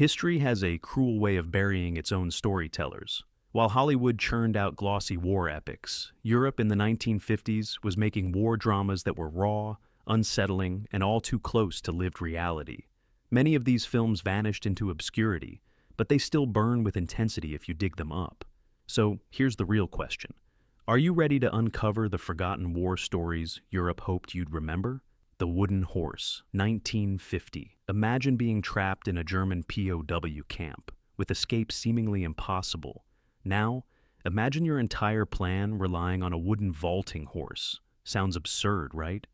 History has a cruel way of burying its own storytellers. While Hollywood churned out glossy war epics, Europe in the 1950s was making war dramas that were raw, unsettling, and all too close to lived reality. Many of these films vanished into obscurity, but they still burn with intensity if you dig them up. So here's the real question. Are you ready to uncover the forgotten war stories Europe hoped you'd remember? The Wooden Horse, 1950. Imagine being trapped in a German POW camp, with escape seemingly impossible. Now, imagine your entire plan relying on a wooden vaulting horse. Sounds absurd, right?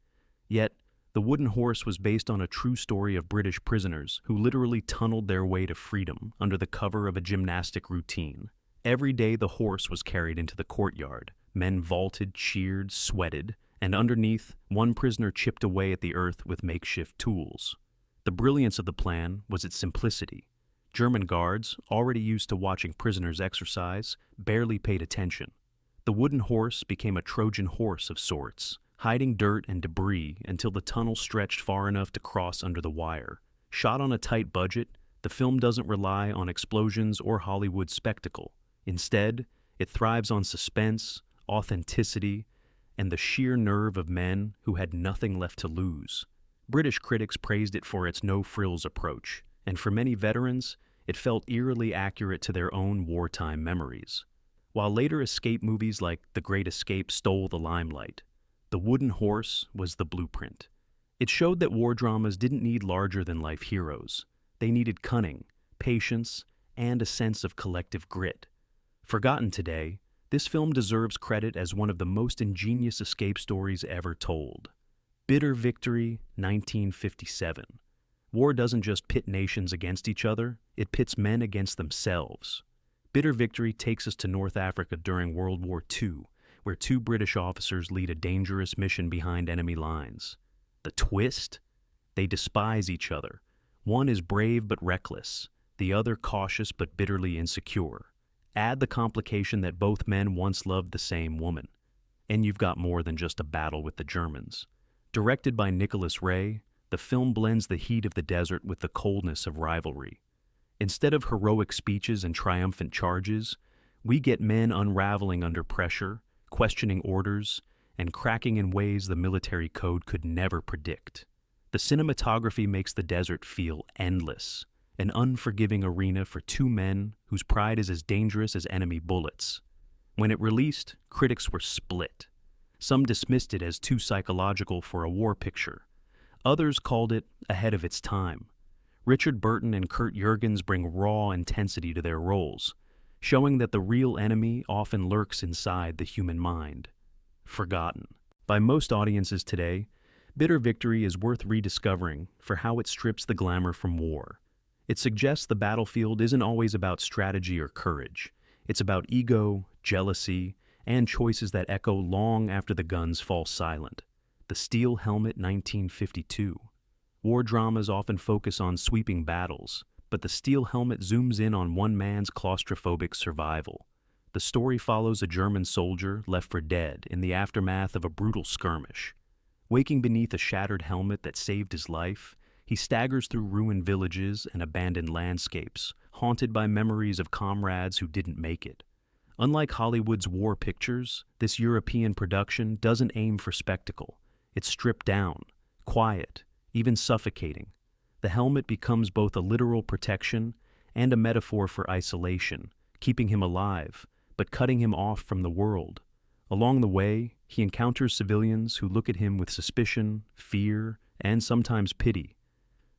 Yet, The Wooden Horse was based on a true story of British prisoners who literally tunneled their way to freedom under the cover of a gymnastic routine. Every day the horse was carried into the courtyard. Men vaulted, cheered, sweated, and underneath, one prisoner chipped away at the earth with makeshift tools. The brilliance of the plan was its simplicity. German guards, already used to watching prisoners exercise, barely paid attention. The wooden horse became a Trojan horse of sorts, hiding dirt and debris until the tunnel stretched far enough to cross under the wire. Shot on a tight budget, the film doesn't rely on explosions or Hollywood spectacle. Instead, it thrives on suspense, authenticity, and the sheer nerve of men who had nothing left to lose. British critics praised it for its no-frills approach, and for many veterans, it felt eerily accurate to their own wartime memories. While later escape movies like The Great Escape stole the limelight, The Wooden Horse was the blueprint. It showed that war dramas didn't need larger-than-life heroes. They needed cunning, patience, and a sense of collective grit. Forgotten today, this film deserves credit as one of the most ingenious escape stories ever told. Bitter Victory, 1957. War doesn't just pit nations against each other, it pits men against themselves. Bitter Victory takes us to North Africa during World War II, where two British officers lead a dangerous mission behind enemy lines. The twist? They despise each other. One is brave but reckless, the other cautious but bitterly insecure. Add the complication that both men once loved the same woman, and you've got more than just a battle with the Germans. Directed by Nicholas Ray, the film blends the heat of the desert with the coldness of rivalry. Instead of heroic speeches and triumphant charges, we get men unraveling under pressure, questioning orders, and cracking in ways the military code could never predict. The cinematography makes the desert feel endless, an unforgiving arena for two men whose pride is as dangerous as enemy bullets. When it released, critics were split. Some dismissed it as too psychological for a war picture. Others called it ahead of its time. Richard Burton and Kurt Jürgens bring raw intensity to their roles, showing that the real enemy often lurks inside the human mind. Forgotten. By most audiences today, Bitter Victory is worth rediscovering for how it strips the glamour from war. It suggests the battlefield isn't always about strategy or courage. It's about ego, jealousy, and choices that echo long after the guns fall silent. The Steel Helmet, 1952. War dramas often focus on sweeping battles, but The Steel Helmet zooms in on one man's claustrophobic survival. The story follows a German soldier left for dead in the aftermath of a brutal skirmish. Waking beneath a shattered helmet that saved his life, he staggers through ruined villages and abandoned landscapes, haunted by memories of comrades who didn't make it. Unlike Hollywood's war pictures, this European production doesn't aim for spectacle. It's stripped down, quiet, even suffocating. The helmet becomes both a literal protection and a metaphor for isolation, keeping him alive, but cutting him off from the world. Along the way, he encounters civilians who look at him with suspicion, fear, and sometimes pity.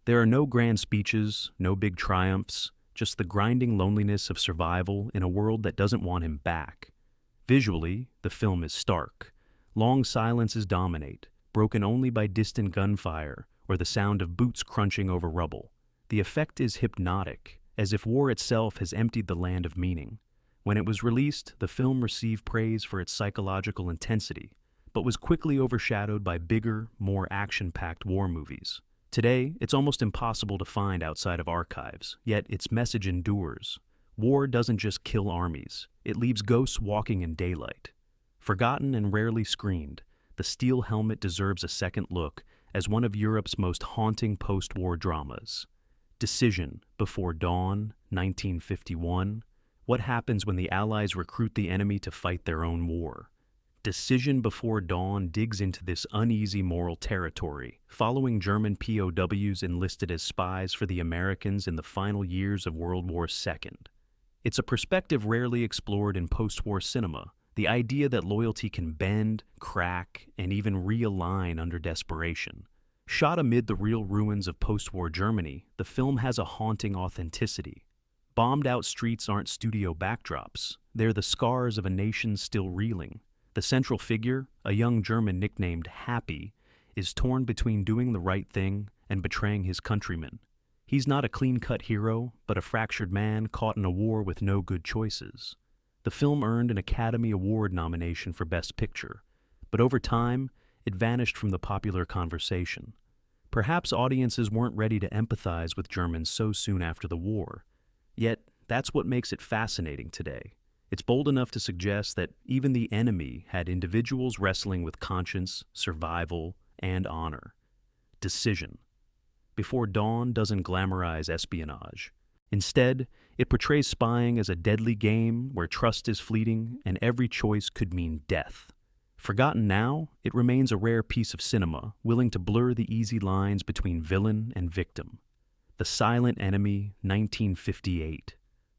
There are no grand speeches, no big triumphs, just the grinding loneliness of survival in a world that doesn't want him back. Visually, the film is stark. Long silences dominate, broken only by distant gunfire or the sound of boots crunching over rubble. The effect is hypnotic, as if war itself has emptied the land of meaning. When it was released, the film received praise for its psychological intensity, but was quickly overshadowed by bigger, more action-packed war movies. Today, it's almost impossible to find outside of archives, yet its message endures. War doesn't just kill armies, it leaves ghosts walking in daylight. Forgotten and rarely screened, The Steel Helmet deserves a second look as one of Europe's most haunting post-war dramas. Decision Before Dawn, 1951. What happens when the Allies recruit the enemy to fight their own war? Decision Before Dawn digs into this uneasy moral territory, following German POWs enlisted as spies for the Americans in the final years of World War II. It's a perspective rarely explored in post-war cinema, the idea that loyalty can bend, crack, and even realign under desperation. Shot amid the real ruins of post-war Germany, the film has a haunting authenticity. Bombed-out streets aren't studio backdrops, they're the scars of a nation still reeling. The central figure, a young German nicknamed Happy, is torn between doing the right thing and betraying his countrymen. He's not a clean-cut hero, but a fractured man caught in a war with no good choices. The film earned an Academy Award nomination for Best Picture, but over time, it vanished from the popular conversation. Perhaps audiences weren't ready to empathize with Germans so soon after the war. Yet, that's what makes it fascinating today. It's bold enough to suggest that even the enemy had individuals wrestling with conscience, survival, and honor. Decision Before Dawn doesn't glamorize espionage. Instead, it portrays spying as a deadly game where trust is fleeting and every choice could mean death. Forgotten now, it remains a rare piece of cinema, willing to blur the easy lines between villain and victim. The Silent Enemy, 1958.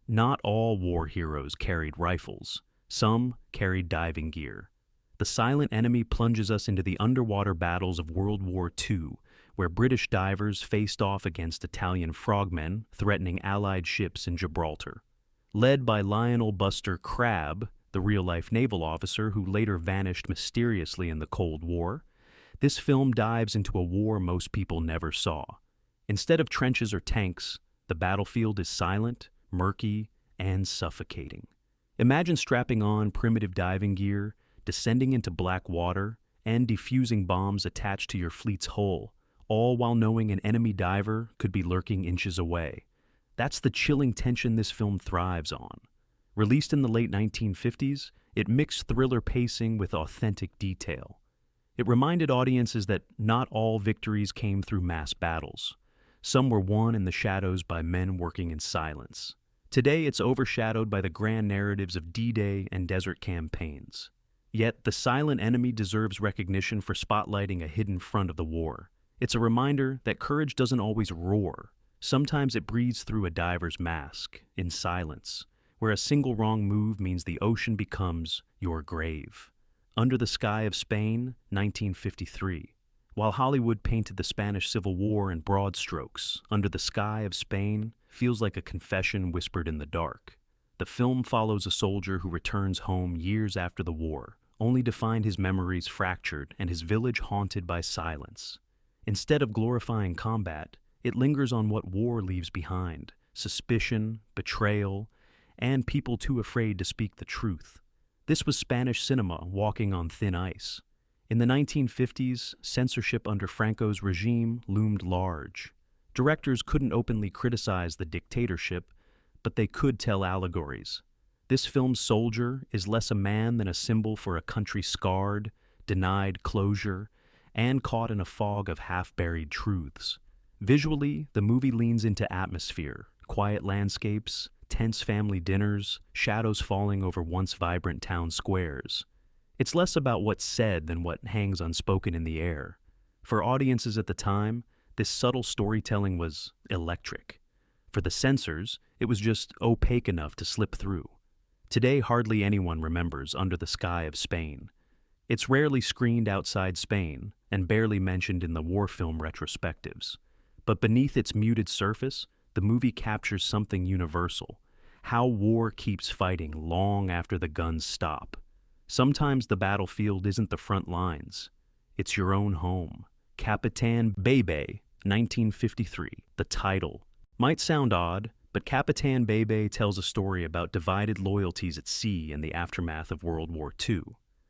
Not all war heroes carried rifles. Some carried diving gear. The Silent Enemy plunges us into the underwater battles of World War II, where British divers faced off against Italian frogmen threatening Allied ships in Gibraltar. Led by Lionel Buster Crabbe, the real-life naval officer who later vanished mysteriously in the Cold War, this film dives into a war most people never saw. Instead of trenches or tanks, the battlefield is silent, murky, and suffocating. Imagine strapping on primitive diving gear, descending into black water, and defusing bombs attached to your fleet's hull, all while knowing an enemy diver could be lurking inches away. That's the chilling tension this film thrives on. Released in the late 1950s, it mixed thriller pacing with authentic detail. It reminded audiences that not all victories came through mass battles. Some were won in the shadows by men working in silence. Today, it's overshadowed by the grand narratives of D-Day and desert campaigns. Yet, The Silent Enemy deserves recognition for spotlighting a hidden front of the war. It's a reminder that courage doesn't always roar. Sometimes it breathes through a diver's mask, in silence, where a single wrong move means the ocean becomes your grave. Under the Sky of Spain, 1953. While Hollywood painted the Spanish Civil War in broad strokes, Under the Sky of Spain feels like a confession whispered in the dark. The film follows a soldier who returns home years after the war, only to find his memories fractured and his village haunted by silence. Instead of glorifying combat, it lingers on what war leaves behind: suspicion, betrayal, and people too afraid to speak the truth. This was Spanish cinema walking on thin ice. In the 1950s, censorship under Franco's regime loomed large. Directors couldn't openly criticize the dictatorship, but they could tell allegories. This film's soldier is less a man than a symbol for a country scarred, denied closure, and caught in a fog of half-buried truths. Visually, the movie leans into atmosphere, quiet landscapes, tense family dinners, shadows falling over once vibrant town squares. It's less about what's said than what hangs unspoken in the air. For audiences at the time, this subtle storytelling was electric. For the censors, it was just opaque enough to slip through. Today, hardly anyone remembers Under the Sky of Spain. It's rarely screened outside Spain and barely mentioned in the war film retrospectives. But beneath its muted surface, the movie captures something universal: how war keeps fighting long after the guns stop. Sometimes the battlefield isn't the front lines. It's your own home. Kapit&auml, 1953. The title might sound odd, but Kapit&auml tells a story about divided loyalties at sea in the aftermath of World War II.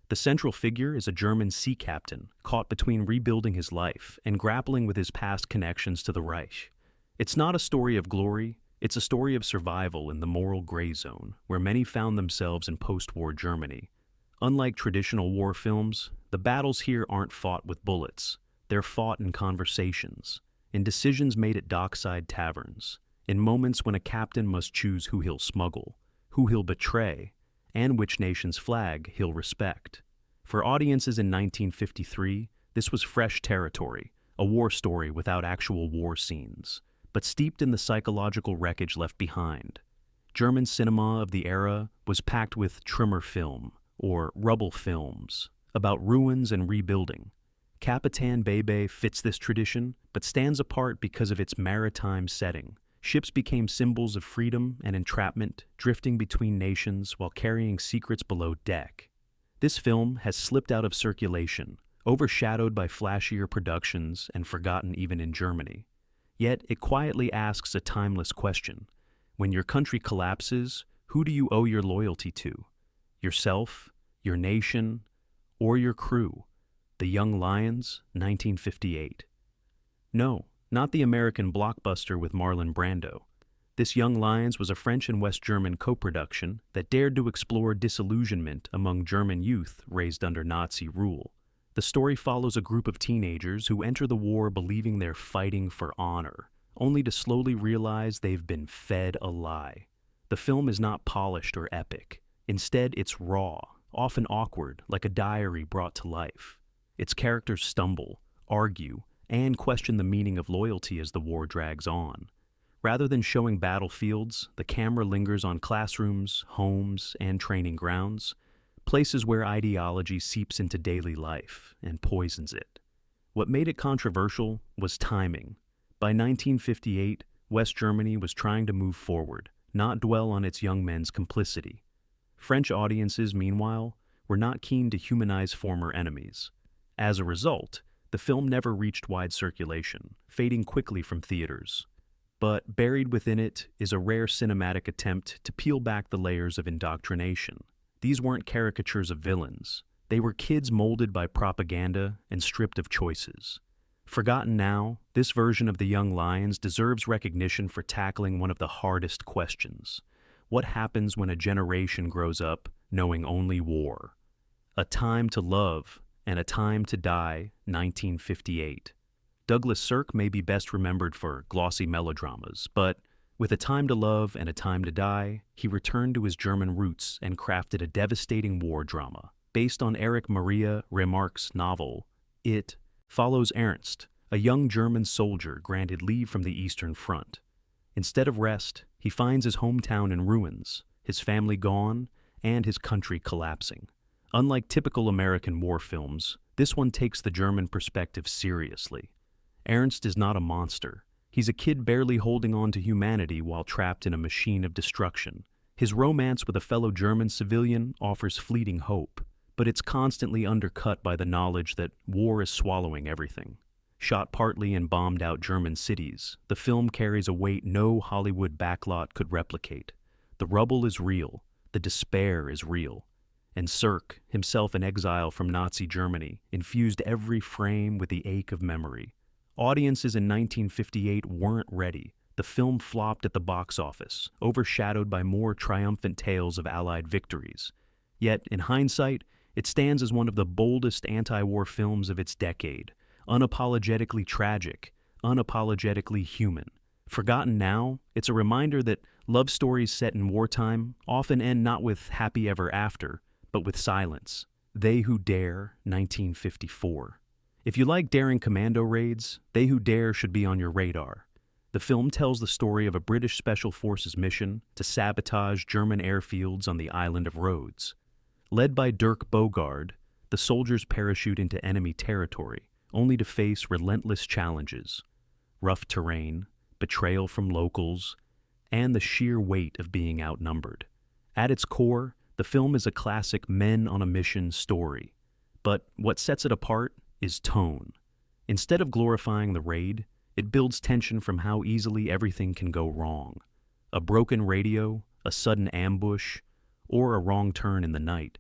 The central figure is a German sea captain caught between rebuilding his life and grappling with his past connections to the Reich. It's not a story of glory, it's a story of survival in the moral gray zone, where many found themselves in post-war Germany. Unlike traditional war films, the battles here aren't fought with bullets. They're fought in conversations. in decisions made at dockside taverns, in moments when a captain must choose who he'll smuggle, who he'll betray, and which nation's flag he'll respect. For audiences in 1953, this was fresh territory, a war story without actual war scenes, but steeped in the psychological wreckage left behind. German cinema of the era was packed with Trümmer film, or rubble films, about ruins and rebuilding. Kapit&auml fits this tradition, but stands apart because of its maritime setting. Ships became symbols of freedom and entrapment, drifting between nations while carrying secrets below deck. This film has slipped out of circulation, overshadowed by flashier productions and forgotten even in Germany. Yet it quietly asks a timeless question. When your country collapses, who do you owe your loyalty to? Yourself, your nation, or your crew? The Young Lions, 1958. No, not the American blockbuster with Marlon Brando. This Young Lions was a French and West German co-production that dared to explore disillusionment among German youth raised under Nazi rule. The story follows a group of teenagers who enter the war believing they're fighting for honor, only to slowly realize they've been fed a lie. The film is not polished or epic. Instead, it's raw, often awkward, like a diary brought to life. Its characters stumble, argue, and question the meaning of loyalty as the war drags on. Rather than showing battlefields, the camera lingers on classrooms, homes, and training grounds, places where ideology seeps into daily life and poisons it. What made it controversial was timing. By 1958, West Germany was trying to move forward, not dwell on its young men's complicity. French audiences, meanwhile, were not keen to humanize former enemies. As a result, the film never reached wide circulation, fading quickly from theaters. But buried within it is a rare cinematic attempt to peel back the layers of indoctrination. These weren't caricatures of villains. They were kids molded by propaganda and stripped of choices. Forgotten now, this version of The Young Lions deserves recognition for tackling one of the hardest questions. What happens when a generation grows up knowing only war? A Time to Love and A Time to Die, 1958. Douglas Sirk may be best remembered for glossy melodramas, but with A Time to Love and A Time to Die, he returned to his German roots and crafted a devastating war drama. Based on Erich Maria Remarque's novel, it follows Ernst, a young German soldier granted leave from the Eastern Front. Instead of rest, he finds his hometown in ruins, his family gone, and his country collapsing. Unlike typical American war films, this one takes the German perspective seriously. Ernst is not a monster. He's a kid barely holding on to humanity while trapped in a machine of destruction. His romance with a fellow German civilian offers fleeting hope, but it's constantly undercut by the knowledge that war is swallowing everything. Shot partly in bombed-out German cities, the film carries a weight no Hollywood backlot could replicate. The rubble is real, the despair is real. And Sirk, himself an exile from Nazi Germany, infused every frame with the ache of memory. Audiences in 1958 weren't ready. The film flopped at the box office, overshadowed by more triumphant tales of Allied victories. Yet, in hindsight, it stands as one of the boldest anti-war films of its decade, unapologetically tragic, unapologetically human. Forgotten now, it's a reminder that love stories set in wartime often end not with happy ever after, but with silence. They Who Dare, 1954. If you like daring commando raids, They Who Dare should be on your radar. The film tells the story of a British Special Forces mission to sabotage German airfields on the island of Rhodes. Led by Dirk Bogarde, the soldiers parachute into enemy territory, only to face relentless challenges, rough terrain, betrayal from locals, and the sheer weight of being outnumbered. At its core, the film is a classic men on a mission story. But what sets it apart is tone. Instead of glorifying the raid, it builds tension from how easily everything can go wrong. A broken radio, a sudden ambush, or a wrong turn in the night.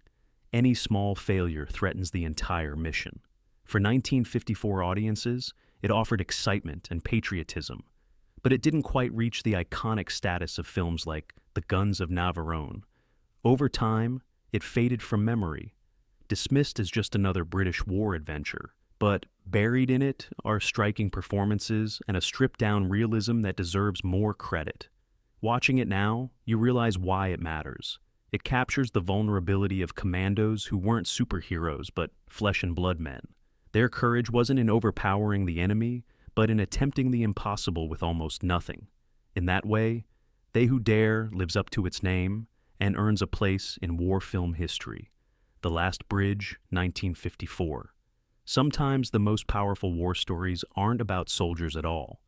Any small failure threatens the entire mission. For 1954 audiences, it offered excitement and patriotism, but it didn't quite reach the iconic status of films like The Guns of Navarone. Over time, it faded from memory, dismissed as just another British war adventure. But Buried in it are striking performances and a stripped-down realism that deserves more credit. Watching it now, you realize why it matters. It captures the vulnerability of commandos who weren't superheroes but flesh and blood men. Their courage wasn't in overpowering the enemy, but in attempting the impossible with almost nothing. In that way, They Who Dare lives up to its name and earns a place in war film history. The Last Bridge, 1954. Sometimes the most powerful war stories aren't about soldiers at all.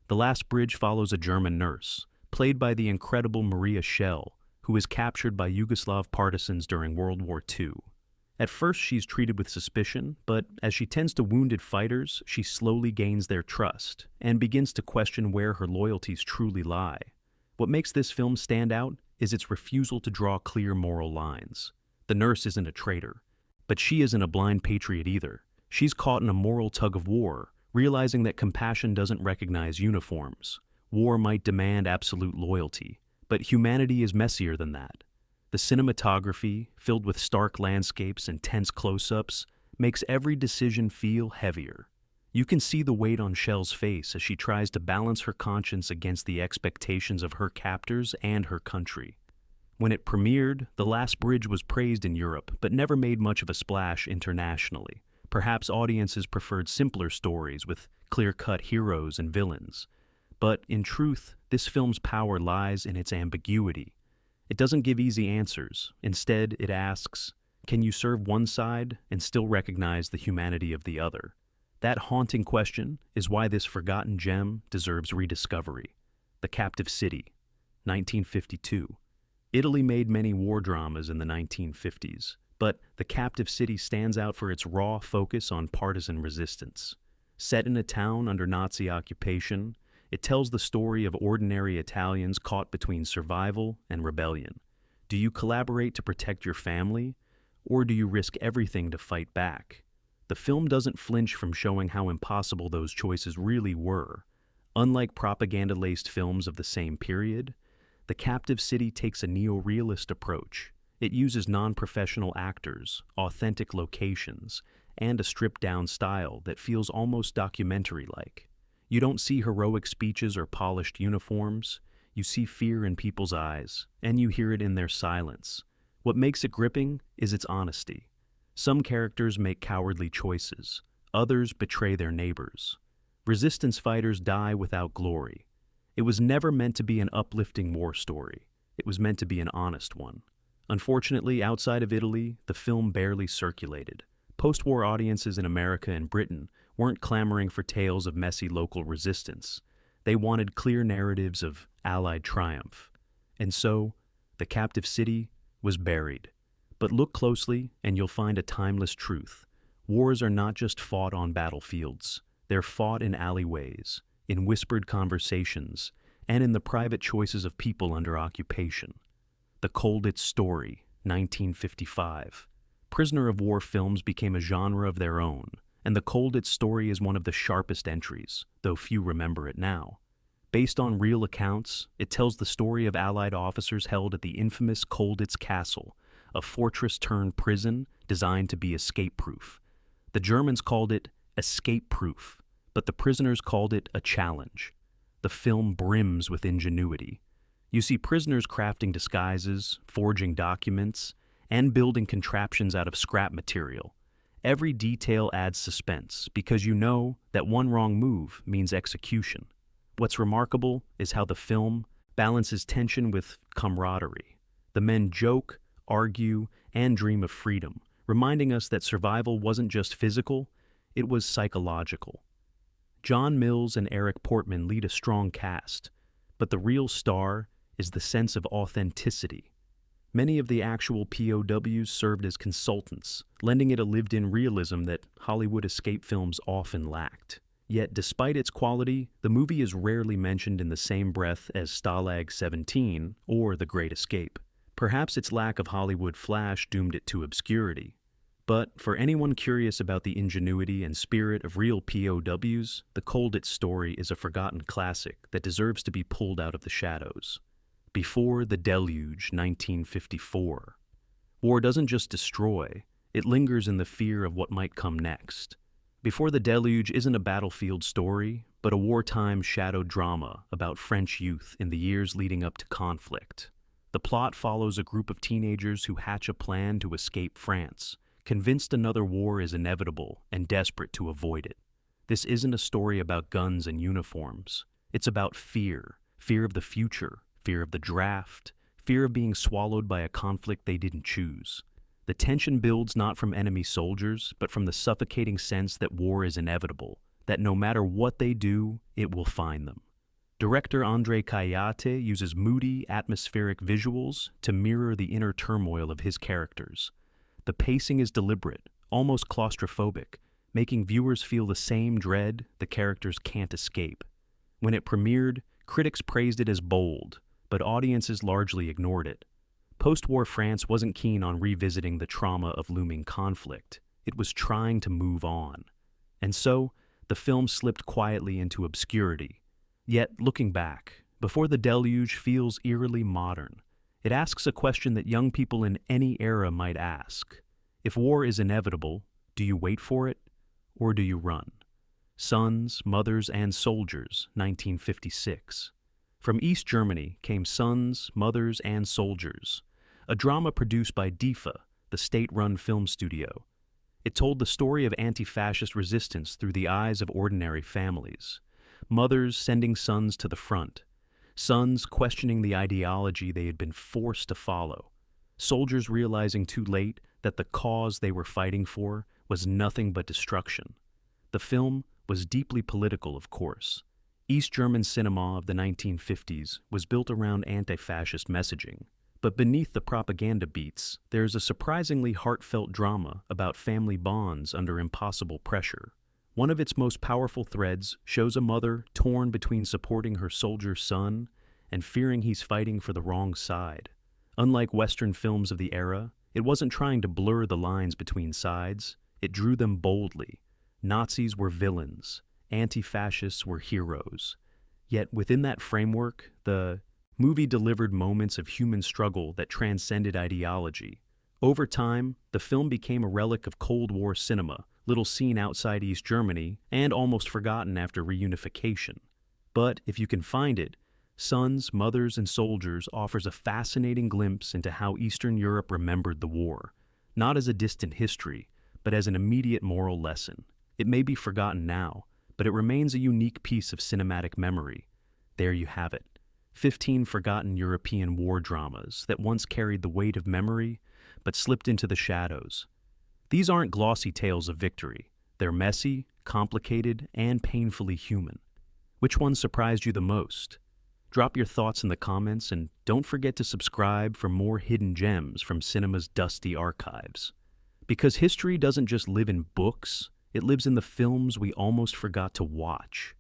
The Last Bridge follows a German nurse, played by the incredible Maria Schell, who was captured by Yugoslav partisans during World War II. At first, she's treated with suspicion, but as she tends to wounded fighters, she slowly gains their trust and begins to question where her loyalties truly lie. What makes this film stand out is its refusal to draw clear moral lines. The nurse isn't a traitor, but she isn't a blind patriot either. She's caught in a moral tug-of-war, realizing that compassion doesn't recognize uniforms. War might demand absolute loyalty, but humanity is messier than that. The cinematography, filled with stark landscapes and tense close-ups, makes every decision feel heavier. You can see the weight on Schell's face as she tries to balance her conscience against the expectations of her captors and her country. When it premiered, The Last Bridge was praised in Europe, but never made much of a splash internationally. Perhaps audiences preferred simpler stories with clear-cut heroes and villains. But in truth, this film's power lies in its ambiguity. It doesn't give easy answers. Instead, it asks, can you serve one side and still recognize the humanity of the other? That haunting question is why this forgotten gem deserves rediscovery. The Captive City, 1952. Italy made many war dramas in the 1950s, but The Captive City stands out for its raw focus on partisan resistance. Set in a town under Nazi occupation, it tells the story of ordinary Italians caught between survival and rebellion. Do you collaborate to protect your family, or do you risk everything to fight back? The film doesn't flinch from showing how impossible those choices really were. Unlike propaganda-laced films of the same period, The Captive City takes a neo-realist approach. It uses non-professional actors, authentic locations, and a stripped-down style that feels almost documentary-like. You don't see heroic speeches or polished uniforms. You see fear in people's eyes, and you hear it in their silence. What makes it gripping is its honesty. Some characters make cowardly choices. Others betray their neighbors. Resistance fighters die without glory. It was never meant to be an uplifting war story. It was meant to be an honest one. Unfortunately, outside of Italy, the film barely circulated. Post-war audiences in America and Britain weren't clamoring for tales of messy local resistance. They wanted clear narratives of Allied triumph. And so, The Captive City was buried. But look closely and you'll find a timeless truth. Wars are not just fought on battlefields. They're fought in alleyways, in whispered conversations, and in the private choices of people under occupation. The Colditz Story, 1955. Prisoner of war films became a genre of their own, and The Colditz Story is one of the sharpest entries, though few remember it now. Based on real accounts, it tells the story of Allied officers held at the infamous Colditz Castle, a fortress-turned-prison designed to be escape-proof. The Germans called it escape-proof, but the prisoners called it a challenge. The film brims with ingenuity. You see prisoners crafting disguises, forging documents, and building contraptions out of scrap material. Every detail adds suspense because you know that one wrong move means execution. What's remarkable is how the film balances tension with camaraderie. The men joke, argue, and dream of freedom, reminding us that survival wasn't just physical, it was psychological. John Mills and Eric Portman lead a strong cast, but the real star is the sense of authenticity. Many of the actual POWs served as consultants, lending it a lived-in realism that Hollywood escape films often lacked. Yet, despite its quality, the movie is rarely mentioned in the same breath as Stalag 17 or The Great Escape. Perhaps its lack of Hollywood flash doomed it to obscurity. But for anyone curious about the ingenuity and spirit of real POWs, The Colditz Story is a forgotten classic that deserves to be pulled out of the shadows. Before the Deluge, 1954. War doesn't just destroy, it lingers in the fear of what might come next. Before the Deluge isn't a battlefield story, but a wartime shadow drama about French youth in the years leading up to conflict. The plot follows a group of teenagers who hatch a plan to escape France, convinced another war is inevitable and desperate to avoid it. This isn't a story about guns and uniforms. It's about fear, fear of the future, fear of the draft, fear of being swallowed by a conflict they didn't choose. The tension builds not from enemy soldiers, but from the suffocating sense that war is inevitable, that no matter what they do, it will find them. Director André Kayate uses moody, atmospheric visuals to mirror the inner turmoil of his characters. The pacing is deliberate, almost claustrophobic, making viewers feel the same dread the characters can't escape. When it premiered, critics praised it as bold, but audiences largely ignored it. Post-war France wasn't keen on revisiting the trauma of looming conflict. It was trying to move on. And so, the film slipped quietly into obscurity. Yet, looking back, Before the Deluge feels eerily modern. It asks a question that young people in any era might ask. If war is inevitable, do you wait for it, or do you run? Sons, Mothers, and Soldiers, 1956. From East Germany came Sons, Mothers, and Soldiers, a drama produced by DIFA, the state-run film studio. It told the story of anti-fascist resistance through the eyes of ordinary families. Mothers sending sons to the front. Sons questioning the ideology they had been forced to follow. Soldiers realizing too late that the cause they were fighting for was nothing but destruction. The film was deeply political, of course. East German cinema of the 1950s was built around anti-fascist messaging. But beneath the propaganda beats, there's a surprisingly heartfelt drama about family bonds under impossible pressure. One of its most powerful threads shows a mother torn between supporting her soldier son and fearing he's fighting for the wrong side. Unlike Western films of the era, it wasn't trying to blur the lines between sides. It drew them boldly. Nazis were villains. Anti-fascists were heroes. Yet within that framework, the movie delivered moments of human struggle that transcended ideology. Over time, the film became a relic of Cold War cinema, little seen outside East Germany, and almost forgotten after reunification. But if you can find it, Sons, Mothers, and Soldiers offers a fascinating glimpse into how Eastern Europe remembered the war, not as a distant history, but as an immediate moral lesson. It may be forgotten now, but it remains a unique piece of cinematic memory. There you have it. 15 forgotten European war dramas that once carried the weight of memory, but slipped into the shadows. These aren't glossy tales of victory. They're messy, complicated, and painfully human. Which one surprised you the most? Drop your thoughts in the comments, and don't forget to subscribe for more hidden gems from cinema's dusty archives. Because history doesn't just live in books, it lives in the films we almost forgot to watch.